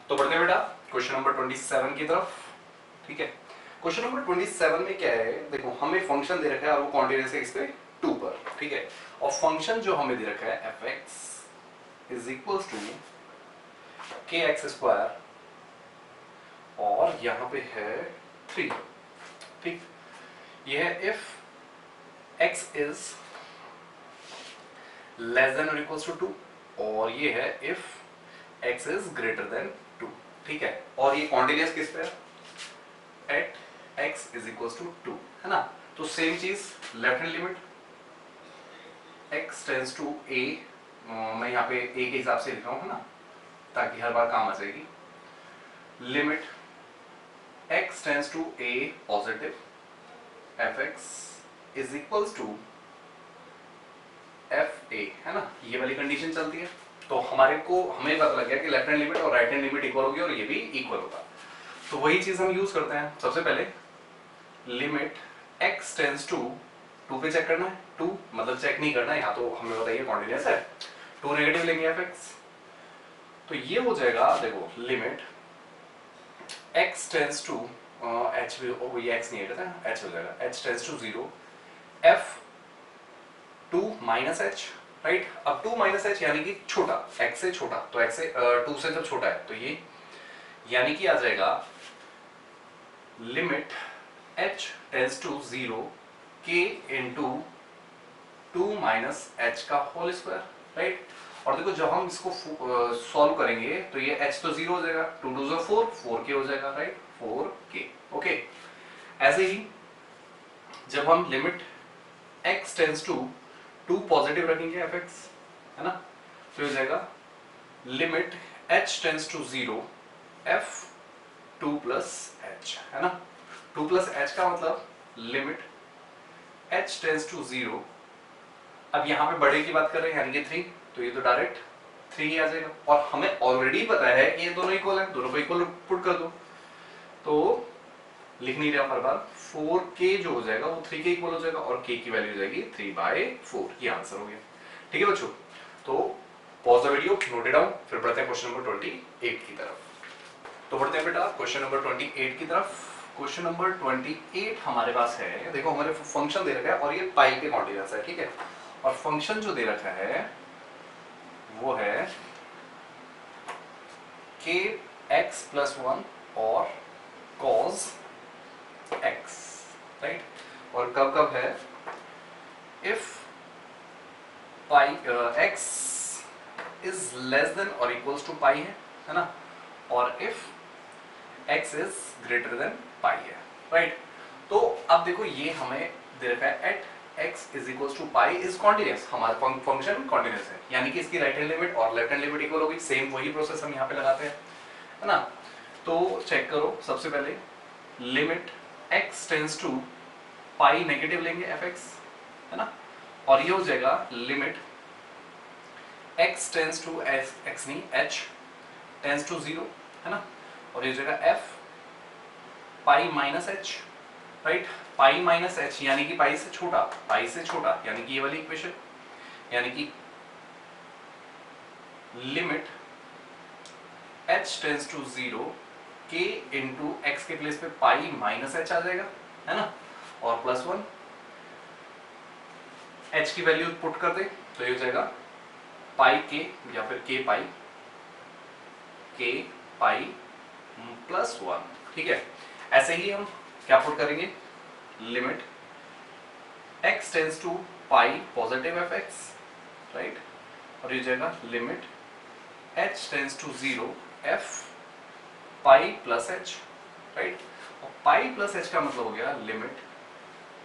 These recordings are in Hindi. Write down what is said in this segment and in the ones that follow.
तो बढ़ते हैं बेटा क्वेश्चन नंबर 27 की तरफ। ठीक है, क्वेश्चन नंबर 27 में क्या है, देखो हमें फंक्शन दे रखा है और वो कॉन्टिन्यूअस है इस पे 2 पर। ठीक है, और फंक्शन जो हमें दे रखा है fx is equals to kx² और यहाँ पे है 3। ठीक, ये है if x is less than और इक्वल्स टू 2 और ये है if x is greater than 2। ठीक है, और ये कॉन्टिन्यूअस किस पे है, at x is equals to 2, है ना। तो सेम चीज left hand limit x tends to a, मैं यहाँ पे a के हिसाब से लिख रहा हूँ, है ना, ताकि हर बार काम आ जाएगी। Limit x tends to a positive fx is equals to fa, है ना, ये वाली कंडीशन चलती है। तो हमें पता लग गया कि लेफ्ट हैंड लिमिट और राइट हैंड लिमिट इक्वल होगी और ये भी इक्वल होगा। तो वही चीज हम यूज करते हैं। सबसे पहले लिमिट x टेंड्स टू 2 पे चेक करना है, 2 मतलब चेक नहीं करना है, यहाँ तो हमें बताइए कॉन्टिन्यूअस है, 2 नेगेटिव लेंगे fx, तो ये हो जाएगा, देखो limit x tends to h भी ये x नहीं है, h हो जाएगा, h tends to 0 f 2 minus h, right. अब 2 माइनस h यानी कि छोटा, x से छोटा, तो x से 2 से जब छोटा है तो ये यानी कि आ जाएगा limit h tends to 0 k into 2 minus h का होल स्क्वायर, राइट। और देखो जब हम इसको सॉल्व करेंगे तो ये h तो 0 हो जाएगा, 2 2 जो 4 4k हो जाएगा, राइट, 4k। ओके, ऐसे ही जब हम limit x tends to 2 positive रखेंगे fx, है ना, तो हो जाएगा limit h tends to 0 f 2 plus h, है ना। 2 प्लस h का मतलब लिमिट h टेंड्स टू 0, अब यहाँ पे बड़े की बात कर रहे हैं यानी कि 3, तो ये तो डायरेक्ट 3 ही आ जाएगा। और हमें ऑलरेडी पता है कि ये दोनों इक्वल हैं, दोनों को इक्वल पुट कर दो, तो लिख नहीं रहा हर बार, 4k जो हो जाएगा वो 3 के इक्वल हो जाएगा और k की वैल्यू हो जाएगी 3/4, ये आंसर हो गया। ठीक है बच्चों, तो pause the video, note it down, फिर बढ़ते हैं क्वेश्चन नंबर 28 की तरफ। तो बढ़ते हैं बेटा क्वेश्चन नंबर 28 की तरफ। क्वेश्चन नंबर 28 हमारे पास है, देखो हमारे फंक्शन दे रखा है और ये पाई के कॉन्टिन्यूअस है, ठीक है, और फंक्शन जो दे रखा है वो है kx+1 और cos x, राइट। और कब कब है, if pi x is less than और इक्वल्स टू पाई है ना, और if x is greater than pi है, राइट। तो अब देखो ये हमें दे रखा है at x is equals to pi is continuous, हमारा फंक्शन कॉन्टिन्यूअस है, यानी कि इसकी राइट हैंड लिमिट और लेफ्ट हैंड लिमिट इक्वल होगी। सेम वही प्रोसेस हम यहाँ पे लगाते हैं, है ना। तो चेक करो, सबसे पहले limit x tends to pi negative लेंगे fx, है ना, और ये हो जाएगा limit x tends to x नहीं h टेंड्स टू 0, है ना, और ये हो जाएगा f pi minus h, right. Pi minus h यानी कि पाई से छोटा, यानी कि ये वाली इक्वेशन, यानी कि limit h tends to 0 k into x के प्लेस पे पाई माइनस h आ जाएगा, है ना, और +1 h की वैल्यू पुट कर दे तो ये हो जाएगा पाई k या फिर k पाई +1, ठीक है। ऐसे ही हम क्या पुट करेंगे, limit x tends to pi positive fx, right, और ये जाएगा limit h tends to 0 f pi plus h, right. और पाई प्लस h का मतलब हो गया लिमिट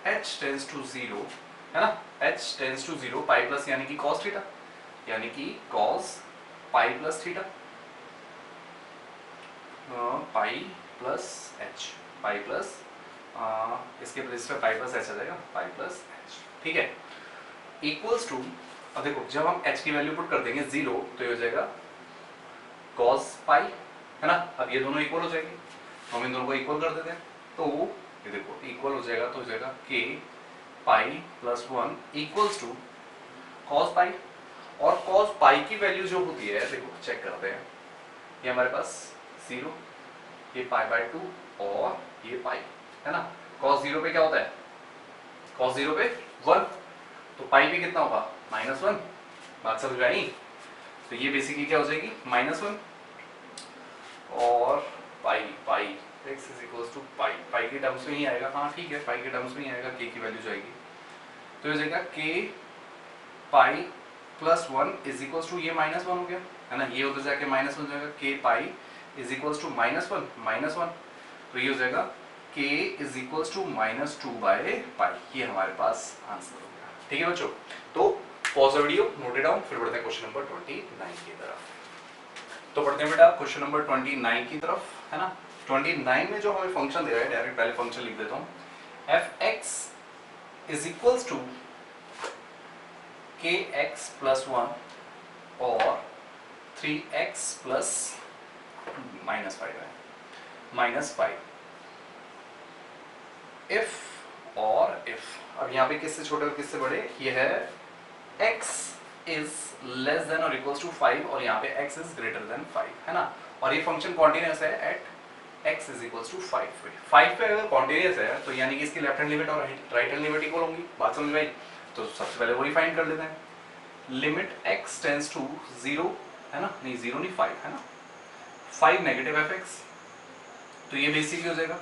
h टेंड्स टू 0, है ना, h tends to 0 pi plus यानी कि cos थीटा, यानी कि cos pi plus theta, pi plus h, pi plus इसके प्लेस पे पाई प्लस h आ जाएगा, पाई प्लस h, ठीक है, इक्वल्स टू, अब देखो जब हम h की वैल्यू पुट कर देंगे 0 तो ये हो जाएगा cos पाई, है ना। अब ये दोनों इक्वल हो जाएंगे, हम इन दोनों को इक्वल कर देते हैं, तो ये देखो इक्वल हो जाएगा, तो हो जाएगा k pi +1 equals to cos pi, और cos पाई की वैल्यू जो होती है, देखो चेक करते हैं, ये हमारे पास 0, ये π/2 और ये पाई, है ना। cos 0 पे क्या होता है, cos 0 पे 1, तो पाई पे कितना होगा -1, बात समझ में आई। तो ये बेसिकली क्या हो जाएगी -1 और पाई x इज इक्वल्स टू पाई के टर्म्स में ही आएगा, हाँ ठीक है पाई के टर्म्स में ही आएगा, k की वैल्यू जाएगी तो ये हो जाएगा k pi plus 1 is equals to ये -1 हो गया, है ना, ये उधर जाके -1 हो जाएगा, k pi is equals to -1 तो ये हो जाएगा k इज इक्वल्स टू -2/पाई, ये हमारे पास आंसर हो गया। ठीक है बच्चों, तो pause the video, note it down, फिर बढ़ते हैं क्वेश्चन नंबर 29 की तरफ। तो बढ़ते हैं बेटा क्वेश्चन नंबर 29 की तरफ, है ना। 29 में जो हमें फंक्शन दे रहा है, डायरेक्ट पहले फंक्शन लिख देता हूँ, f(x) is equals to kx plus 1 और 3x प्लस -5 इफ और इफ। अब यहाँ पे किससे छोटे और किससे बड़े, ये है x इज लेस देन और इक्वल्स टू 5 और यहाँ पे x इज ग्रेटर देन 5, है ना, और ये फंक्शन कॉन्टिन्यूअस है at x is equals to 5 पे अगर कॉन्टिन्यूअस है तो यानी कि इसकी लेफ्ट हैंड लिमिट और राइट हैंड लिमिट इक्वल होंगी, बात समझ में आई। तो सबसे पहले वही फाइंड कर लेते हैं, लिमिट x टेंड्स टू 0, है ना, नहीं 0 नहीं 5, है ना, 5 नेगेटिव fx, तो ये बेसिकली हो जाएगा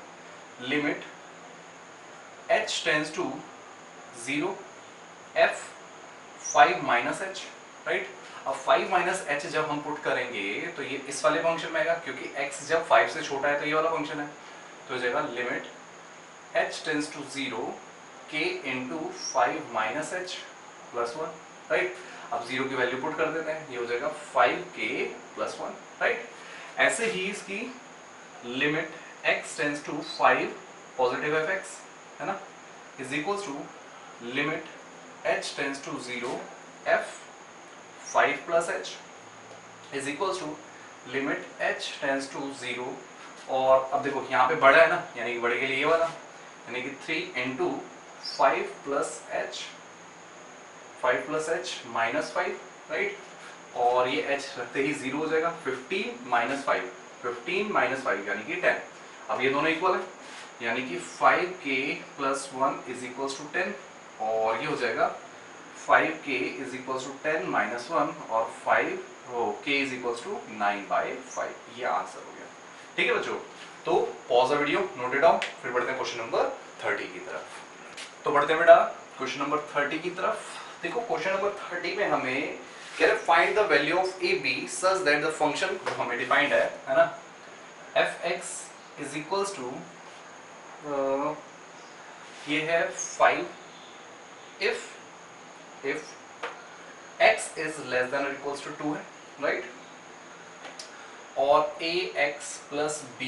limit h tends to 0 f 5 minus h, right. अब 5 माइनस h जब हम पुट करेंगे तो ये इस वाले फंक्शन में आएगा, क्योंकि x जब 5 से छोटा है तो ये वाला फंक्शन है, तो हो जाएगा limit h tends to 0 k into 5 minus h plus 1, right. अब 0 की वैल्यू पुट कर देते हैं, ये हो जाएगा 5k प्लस 1, राइट। ऐसे ही इसकी limit x tends to 5 positive fx, है ना, is equals to limit h tends to 0 f 5 plus h is equals to limit h tends to 0, और अब देखो यहाँ पे बड़ा है ना, यानी कि बड़े के लिए ये वाला, यानी कि 3 into 5 plus h minus 5, right, और ये h रखते ही 0 हो जाएगा, 15 माइनस 5 यानी कि 10। अब ये दोनों इक्वल है, यानी कि 5k plus 1 is equals to 10, और ये हो जाएगा 5k is equals to 10 minus 1 और 5k इज इक्वल्स टू 9/5, ये आंसर हो गया। ठीक है बच्चों, तो pause the video, note it down, फिर बढ़ते हैं क्वेश्चन नंबर 30 की तरफ। तो बढ़ते हैं बेटा क्वेश्चन नंबर 30 की तरफ। देखो क्वेश्चन नंबर 30 में हमें कह रहे find the value of A B such that the function जो हमें डिफाइंड है ना, f(x) इज इक्वल्स टू ये है 5 if x is less than और इक्वल्स टू 2 है, राइट, और ax plus b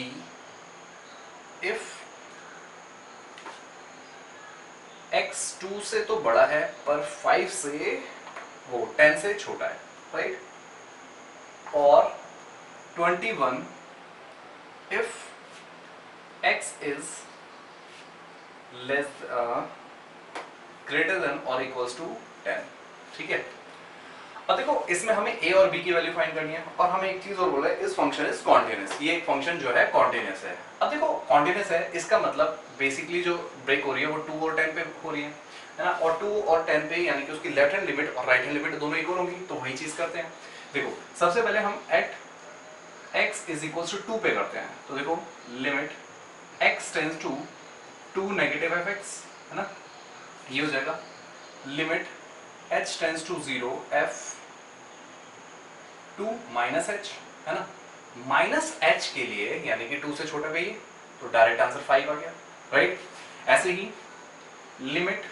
if x 2 से तो बड़ा है पर 5 से वो 10 से छोटा है, राइट, और 21 if x is less greater than और इक्वल्स टू 10। ठीक है, अब देखो इसमें हमें a और b की वैल्यू फाइंड करनी है, और हमें एक चीज और बोला है, इस फंक्शन इज कॉन्टिन्यूअस, ये एक फंक्शन जो है कॉन्टिन्यूअस है। अब देखो कॉन्टिन्यूअस है, इसका मतलब बेसिकली जो ब्रेक हो रही है वो 2 और 10 पे हो रही है ना, और 2 और 10 पे यानी कि उसकी लेफ्ट हैंड लिमिट और राइट हैंड लिमिट दोनों इक्वल होंगी, तो वही चीज करते हैं। देखो सबसे पहले हम at x is equals to 2 पे करते हैं, तो देखो limit x tends to 2 negative fx, है ना, ये हो जाएगा limit h tends to 0 f 2 minus h, है ना, माइनस h के लिए यानी कि 2 से छोटा पे ये, तो डायरेक्ट आंसर 5 आ गया, राइट। ऐसे ही limit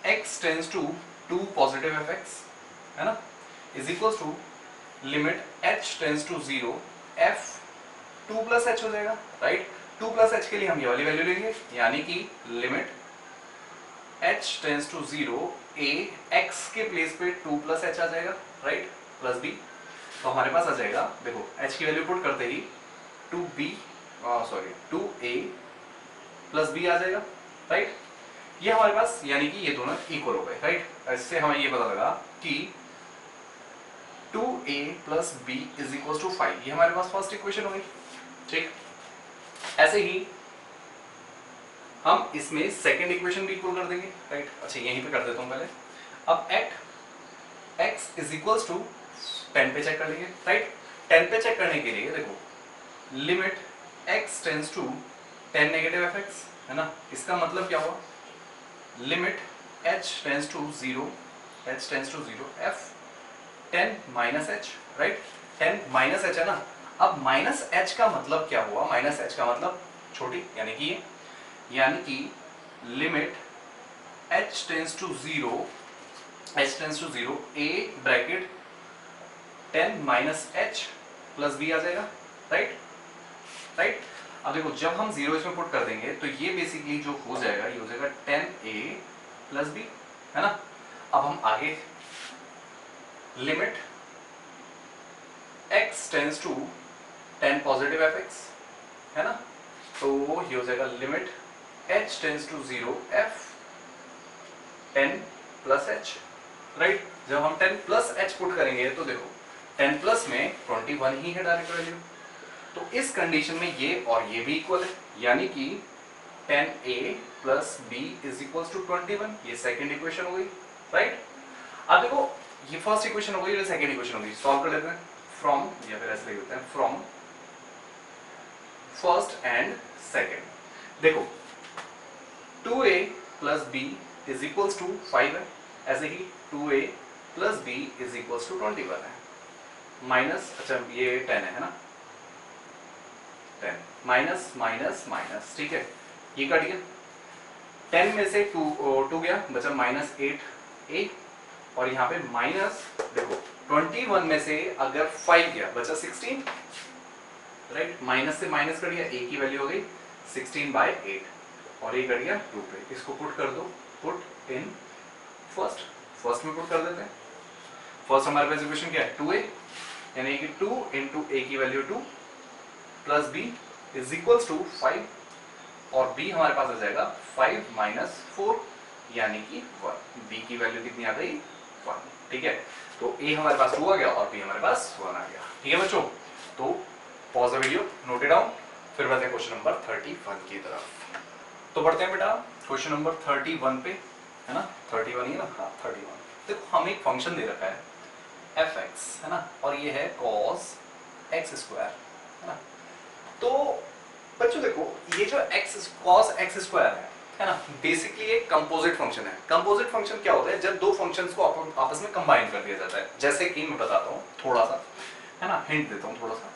x tends to 2 positive fx, है ना, is equals to limit h tends to 0 f 2 plus h हो जाएगा, राइट। 2 प्लस h के लिए हम ये वाली वैल्यू लेंगे, यानी कि limit h tends to 0 a x के प्लेस पे 2 प्लस h आ जाएगा, राइट, प्लस b, तो हमारे पास आ जाएगा, देखो h की वैल्यू पुट करते ही 2a प्लस b आ जाएगा, राइट। ये हमारे पास यानी कि ये दोनों इक्वल हो गए, राइट। इससे हमें ये पता लगा कि 2a plus b is equal to 5, ये हमारे पास फर्स्ट इक्वेशन होगी। ठीक, ऐसे ही हम इसमें सेकंड इक्वेशन भी इक्वल कर देंगे, राइट। अच्छा यहीं पे कर देता हूं पहले। अब at x is equal to 10 पे चेक कर लेंगे, राइट। 10 पे चेक करने के लिए देखो, limit x tends to 10 negative fx, है ना। इसका मतलब क्या हुआ, limit h tends to 0 f 10 minus h, right. 10 minus h है ना। अब माइनस h का मतलब क्या हुआ, माइनस h का मतलब छोटी, यानी कि limit h tends to 0 a bracket 10 minus h plus b आ जाएगा, राइट। अब देखो जब हम 0 इसमें पुट कर देंगे तो ये बेसिकली जो हो जाएगा, ये हो जाएगा 10a प्लस b, है ना। अब हम आगे limit x tends to 10 positive fx, है ना, तो ये हो जाएगा limit h tends to 0 f 10 plus h, right. जब हम 10 प्लस h पुट करेंगे तो देखो 10 प्लस में 21 ही है डायरेक्ट वैल्यू, तो इस कंडीशन में ये और ये भी इक्वल है, यानी कि 10a plus b is equal to 21, ये सेकंड इक्वेशन हो गई, राइट। अब देखो ये फर्स्ट इक्वेशन हो गई, ये सेकंड इक्वेशन हो गई, सॉल्व कर लेते हैं फ्रॉम, या फिर ऐसे लिख देते हैं फ्रॉम फर्स्ट एंड सेकंड। देखो 2a plus b is equal to 5 है, ऐसे ही 2a plus b is equal to 21 है, माइनस, अच्छा ये 10 है ना, 10 माइनस माइनस माइनस, ठीक है, ये कट गया। 10 में से 2 गया, बचा माइनस 8a, और यहाँ पे माइनस देखो 21 में से अगर 5 गया बचा 16, राइट। माइनस से माइनस कट गया, a की वैल्यू हो गई 16/8, और ये कट गया 2 पे। इसको पुट कर दो, पुट इन फर्स्ट में पुट कर देते हैं। फर्स्ट हमारे पास इक्वेशन क्या है, 2a, यानी कि 2 इंटू a की value 2 plus b is equals to 5, और b हमारे पास आ जाएगा 5 माइनस 4, यानी कि 1। b की वैल्यू कितनी आ गई, 1, ठीक है। तो a हमारे पास 2 आ गया और b हमारे पास 1 आ गया, ठीक है बच्चों। तो pause the video, note it down, फिर बढ़ते हैं क्वेश्चन नंबर 31 की तरफ। तो बढ़ते हैं बेटा क्वेश्चन नंबर 31 पे, है ना, 31 ही ना, हाँ 31। देखो हमें एक फंक्शन दे रखा है fx, है ना, और ये है cos x स्क्वायर, है ना। तो बच्चों देखो ये जो cos x स्क्वायर है ना, बेसिकली एक कंपोजिट फंक्शन है। कंपोजिट फंक्शन क्या होता है, जब दो फंक्शंस को आपस में कंबाइन कर दिया जाता है। जैसे कि मैं बताता हूँ थोड़ा सा, है ना, हिंट देता हूँ थोड़ा सा,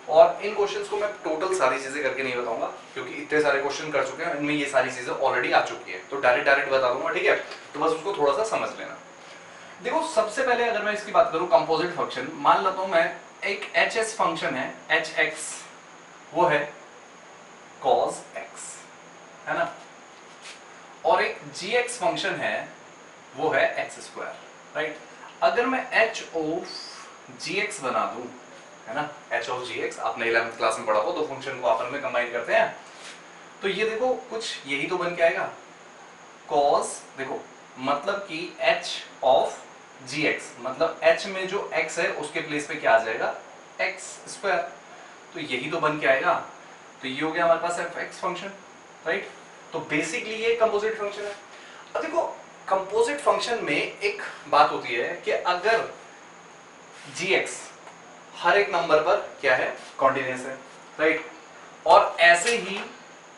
और इन क्वेश्चंस को मैं टोटल सारी चीजें करके नहीं बताऊंगा, क्योंकि इतने सारे क्वेश्चन कर चुके हैं, इनमें ये सारी चीजें ऑलरेडी आ चुकी है, तो डायरेक्ट बता दूंगा, ठीक है। तो बस उसको थोड़ा सा समझ लेना। देखो सबसे पहले अगर मैं इसकी बात करूं कंपोजिट फंक्शन, मान लेता हूं मैं एक hs फंक्शन है, hx वो है cos x, है ना, और एक gx फंक्शन है वो है x स्क्वायर, राइट। अगर मैं h ऑफ gx बना दूं, है ना, h ऑफ gx आपने 11th क्लास में पढ़ा हो, दो फंक्शन को आपस में कंबाइन करते हैं, तो ये देखो कुछ यही तो बन के आएगा cos, देखो मतलब कि h ऑफ gx, मतलब h में जो x है उसके प्लेस पे क्या आ जाएगा, x स्क्वायर, तो यही तो बन के आएगा। तो ये हो गया हमारे पास fx फंक्शन, राइट। तो बेसिकली ये कंपोजिट फंक्शन है। अब देखो कंपोजिट फंक्शन में एक बात होती है कि अगर gx हर एक नंबर पर क्या है, कॉन्टिन्यूअस है, राइट, और ऐसे ही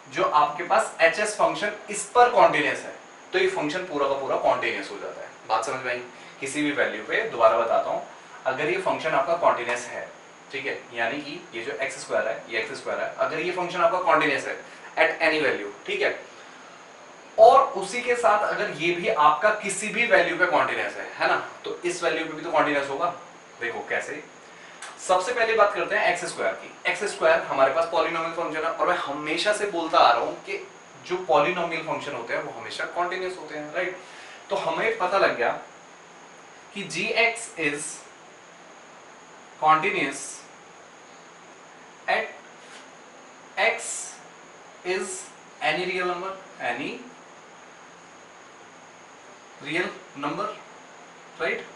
जो आपके पास hs फंक्शन इस पर कॉन्टिन्यूअस है, तो ये फंक्शन पूरा का पूरा कॉन्टिन्यूअस हो जाता है। बात समझ में आई, किसी भी वैल्यू पे, दोबारा बताता हूं, अगर ये फंक्शन आपका कॉन्टिन्यूअस है, ठीक है, यानी कि ये जो x स्क्वायर है, ये x स्क्वायर है, अगर ये फंक्शन आपका कॉन्टिन्यूअस है एट एनी वैल्यू, ठीक है, और उसी के साथ अगर ये भी आपका किसी भी वैल्यू पे कॉन्टिन्यूअस है ना, तो इस वैल्यू पे भी तो कॉन्टिन्यूअस होगा। देखो कैसे, सबसे पहले बात करते हैं एक्स स्क्वायर की। एक्स स्क्वायर हमारे पास पॉलिनोमियल फंक्शन है, और मैं हमेशा से बोलता आ रहा हूं कि जो पॉलिनोमियल फंक्शन होते हैं वो हमेशा कॉन्टिन्यूअस होते हैं, राइट। तो हमें पता लग गया कि gx is continuous at x is any real number, any real number, right.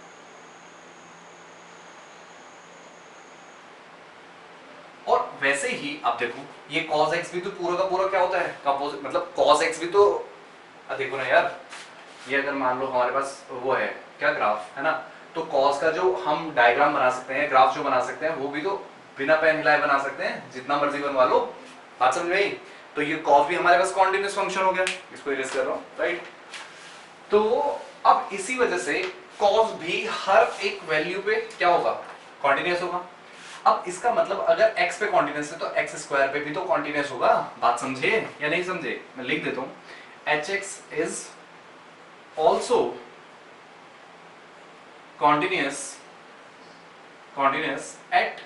वैसे ही अब देखो ये cos x भी तो पूरा का पूरा क्या होता है, कंपोजिट, मतलब cos x भी तो देखो ना यार, ये अगर मान लो हमारे पास वो है क्या ग्राफ है ना, तो cos का जो हम डायग्राम बना सकते हैं, ग्राफ जो बना सकते हैं वो भी तो बिना पेन हिलाए बना सकते हैं, जितना मर्जी बनवा लो। बात समझ में आई? तो ये cos भी हमारे पास कॉन्टिन्यूस फंक्शन हो गया, इसको इरेज कर रहा हूं, राइट। तो अब इसी वजह से cos भी हर एक वैल्यू पे क्या होगा, कॉन्टिन्यूस होगा। अब इसका मतलब अगर x पे कॉन्टिन्यूस है तो x स्क्वायर पे भी तो कॉन्टिन्यूस होगा। बात समझे या नहीं समझे? मैं लिख देता हूं, hx is also continuous at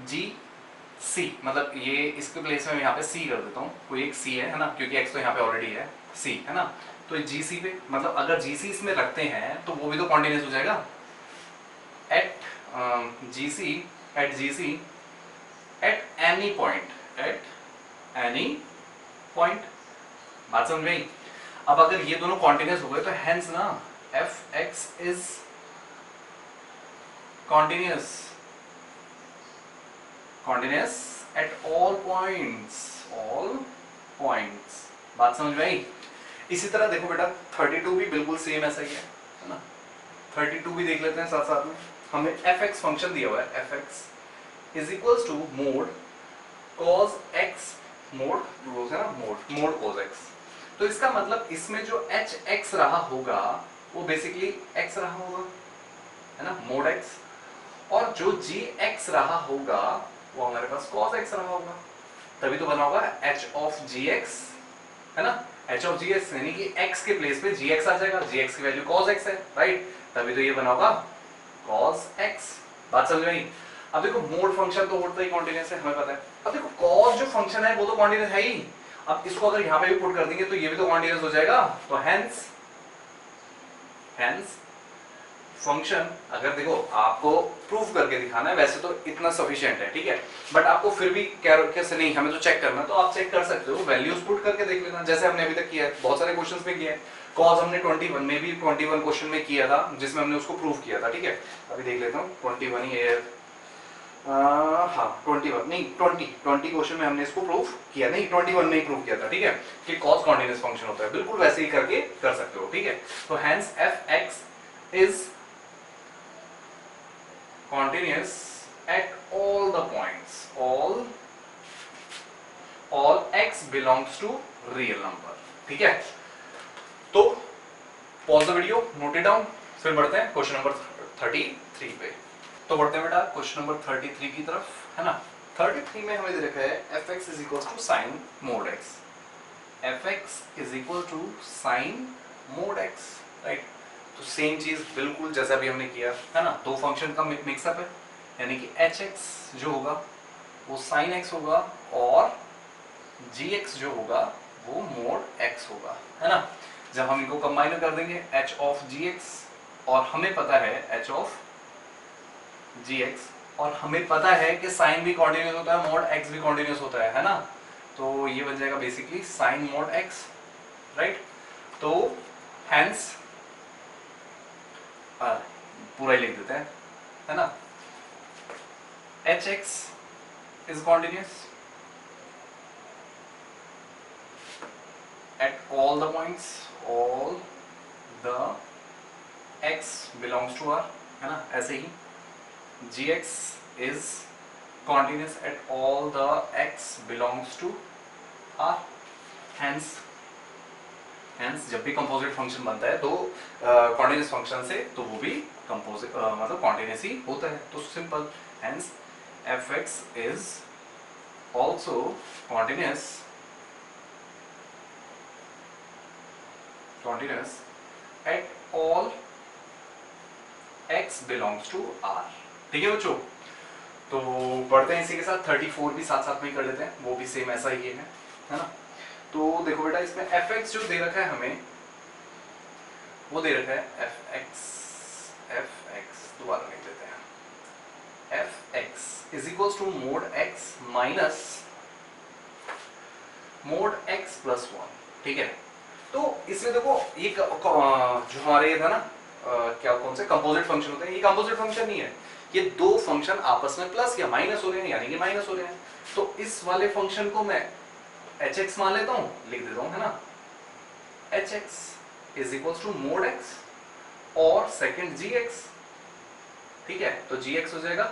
GC, मतलब ये इसके प्लेस में मैं यहाँ पे C कर देता हूँ, कोई एक C है ना, क्योंकि x तो यहाँ पे ऑलरेडी है, C है ना, तो GC पे मतलब अगर GC इसमें रखते हैं तो वो भी तो कॉन्टिन्यूस हो जाएगा। at GC at any point, बात समझ में आई? अब अगर ये दोनों कॉन्टिन्यूस हो गए तो हेंस ना fx is continuous at all points। बात समझ में आई? इसी तरह देखो बेटा 32 भी बिल्कुल सेम ऐसा ही है ना, 32 भी देख लेते हैं साथ साथ में। हमें fx फंक्शन दिया हुआ है, fx is equals to mod cos x, mod है ना, मोड cos x। तो इसका मतलब इसमें जो hx रहा होगा वो बेसिकली x रहा होगा, है ना, मोड x, और जो gx रहा होगा वो हमारे पास cos x रहा होगा, तभी तो बना होगा h of gx, है ना, h of gx, यानी कि x के प्लेस पे gx आ जाएगा, gx की वैल्यू cos x है, राइट, तभी तो ये बना होगा cos x। बात समझ में आई? अब देखो मोड फंक्शन तो होता ही कॉन्टिन्यूस है, हमें पता है। अब देखो cos जो फंक्शन है वो तो कॉन्टिन्यूस है ही, अब इसको अगर यहाँ पे भी पुट कर देंगे तो ये भी तो कॉन्टिन्यूस हो जाएगा, तो हेंस फंक्शन, अगर देखो आपको प्रूफ करके दिखाना है, वैसे तो इतना सफिशिएंट है, ठीक है, बट आपको फिर भी कैसे नहीं, हमें तो चेक करना, तो आप चेक कर सकते हो, वैल्यूज पुट करके देख लेना, जैसे हमने अभी तक किया है, बहुत सारे क्वेश्चंस में किया है। कॉस हमने 21 में भी 21 क्वेश्चन में किया था, जिसमें हमने उसको प्रूफ किया था, ठीक है। अभी देख लेता हूँ 21 ही है, हाँ 21 नहीं 20 क्वेश्चन में हमने इसको प्रूफ किया, नहीं 21 में ही प्रूफ किया था, ठीक है, कि कॉस कॉन्टिन्यूस फंक्शन होता है, बिल्कुल वैसे ही करके कर सकते हो, ठीक है। तो hence fx is continuous at all the points, all x belongs to real number, ठीक है। तो pause the video, note it down, फिर बढ़ते हैं क्वेश्चन नंबर 33 पे। तो बढ़ते हैं बेटा क्वेश्चन नंबर 33 की तरफ, है ना। 33 में हमें दे रखा है fx is equal to sin mod x, fx is equal to sin mod x, right. तो सेम चीज बिल्कुल जैसा अभी हमने किया है ना, दो फंक्शन का मिक्सअप है, यानी कि hx जो होगा वो sin x होगा और gx जो होगा वो mod x होगा, है ना। जब हम इनको कंबाइन कर देंगे h of gx, और हमें पता है h of gx, और हमें पता है कि sin भी कॉन्टिन्यूस होता है, mod x भी कॉन्टिन्यूस होता है ना, तो ये बन जाएगा basically sin mod x, right. तो हेंस पूरा ही लिख देते हैं, है ना, hx is continuous at all the points, all the x belongs to R, है ना, ऐसे ही gx is continuous at all the x belongs to R, hence जब भी कंपोजिट फंक्शन बनता है तो कॉन्टिन्यूस फंक्शन से तो वो भी कंपोजिट मतलब कॉन्टिन्यूस ही होता है, तो simple, hence fx is also continuous at all x belongs to R, ठीक है बच्चों। तो बढ़ते हैं इसी के साथ 34 भी साथ साथ में कर लेते हैं, वो भी सेम ऐसा ही है ना। तो देखो बेटा इसमें fx जो दे रखा है हमें, वो दे रखा है fx दोबारा लिख देते हैं, fx is equals to mod x minus mod x plus 1, ठीक है। तो इसमें देखो ये जो हमारे ये था ना क्या कौन से कंपोजिट फंक्शन होते हैं, ये कंपोजिट फंक्शन नहीं है, ये दो फंक्शन आपस में प्लस या माइनस हो रहे हैं, यानी कि माइनस हो रहे हैं। तो इस वाले फंक्शन को मैं एच एक्स मान लेता हूं, लिख देता हूं, है ना, h x is equal to mod x और सेकेंड जी एक्स, ठीक है। तो जी एक्स हो जाएगा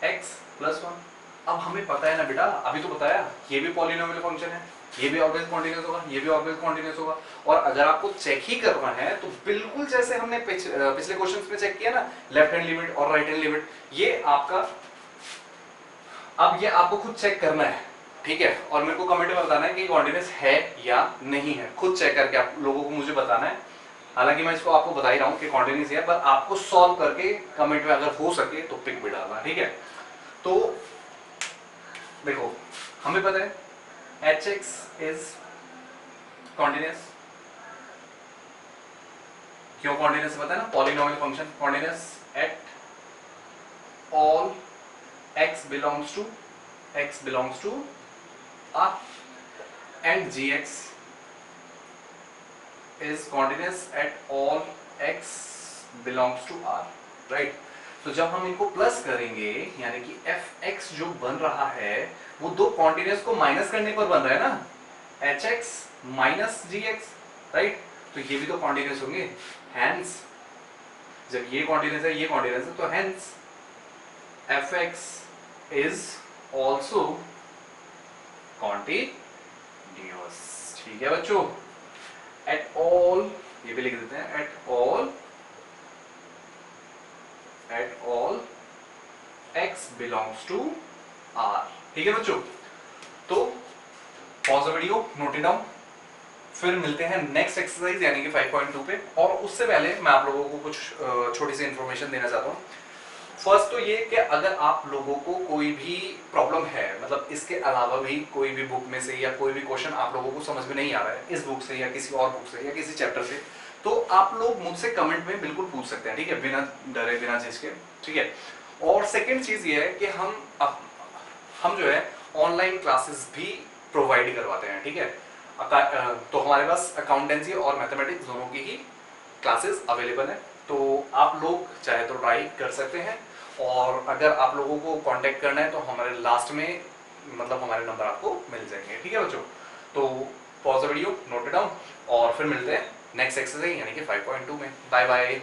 एक्स प्लस वन। अब हमें पता है ना बेटा, अभी तो बताया, ये भी पॉलिनोमियल फंक्शन है, ये भी ऑलवेज कॉन्टिन्यूअस होगा, ये भी ऑलवेज कॉन्टिन्यूअस होगा। और अगर आपको चेक ही करना है तो बिल्कुल जैसे हमने पिछले क्वेश्चंस में चेक किया ना, लेफ्ट हैंड लिमिट और राइट हैंड लिमिट, ये आपका, अब ये आपको खुद चेक करना है, ठीक है। और मेरे को कमेंट में बताना है कि कॉन्टिन्यूअस है या नहीं है, खुद चेक करके आप लोगों को मुझे बताना है। हालांकि मैं इसको आपको बता ही रहा हूं कि कॉन्टिन्यूअस है, पर आपको सॉल्व करके कमेंट में अगर हो सके तो पिक भी डालना, ठीक है। तो देखो, हमें पता है एच एक्स इज कॉन्टिन्यूअस, क्यों कॉन्टिन्यूअस पता है ना, polynomial function continuous at all x belongs to R and gx is continuous at all x belongs to R, right? तो जब हम इनको प्लस करेंगे, यानी कि fx जो बन रहा है वो दो कॉन्टिन्यूअस को माइनस करने पर बन रहा है ना, hx माइनस gx, राइट? तो ये भी तो कॉन्टिन्यूअस होंगे, हेंस जब ये कॉन्टिन्यूअस है, ये कॉन्टिन्यूअस है, तो hence fx is also continuous, ठीक है बच्चों। at all, ये भी लिख देते हैं, at all x belongs to R, ठीक है बच्चों। तो pause the video, note it down, फिर मिलते हैं नेक्स्ट एक्सरसाइज यानी कि 5.2 पे। और उससे पहले मैं आप लोगों को कुछ छोटी सी इंफॉर्मेशन देना चाहता हूँ। फर्स्ट तो ये कि अगर आप लोगों को कोई भी प्रॉब्लम है, मतलब इसके अलावा भी कोई भी बुक में से या कोई भी क्वेश्चन आप लोगों को समझ में नहीं आ रहा है इस बुक से या किसी और बुक से या किसी चैप्टर से, तो आप लोग मुझसे कमेंट में बिल्कुल पूछ सकते हैं, ठीक है, बिना डरे बिना झिझके, ठीक है। और सेकेंड चीज ये है कि हम जो है ऑनलाइन क्लासेस भी प्रोवाइड करवाते हैं, ठीक है। तो हमारे पास अकाउंटेंसी और मैथमेटिक्स दोनों की ही क्लासेस अवेलेबल है, तो आप लोग चाहे तो ट्राई कर सकते हैं। और अगर आप लोगों को कांटेक्ट करना है तो हमारे लास्ट में, मतलब हमारे नंबर आपको मिल जाएंगे, ठीक है बच्चों। तो pause the video, note it down, और फिर मिलते हैं नेक्स्ट एक्सरसाइज यानी कि 5.2 में। Bye bye.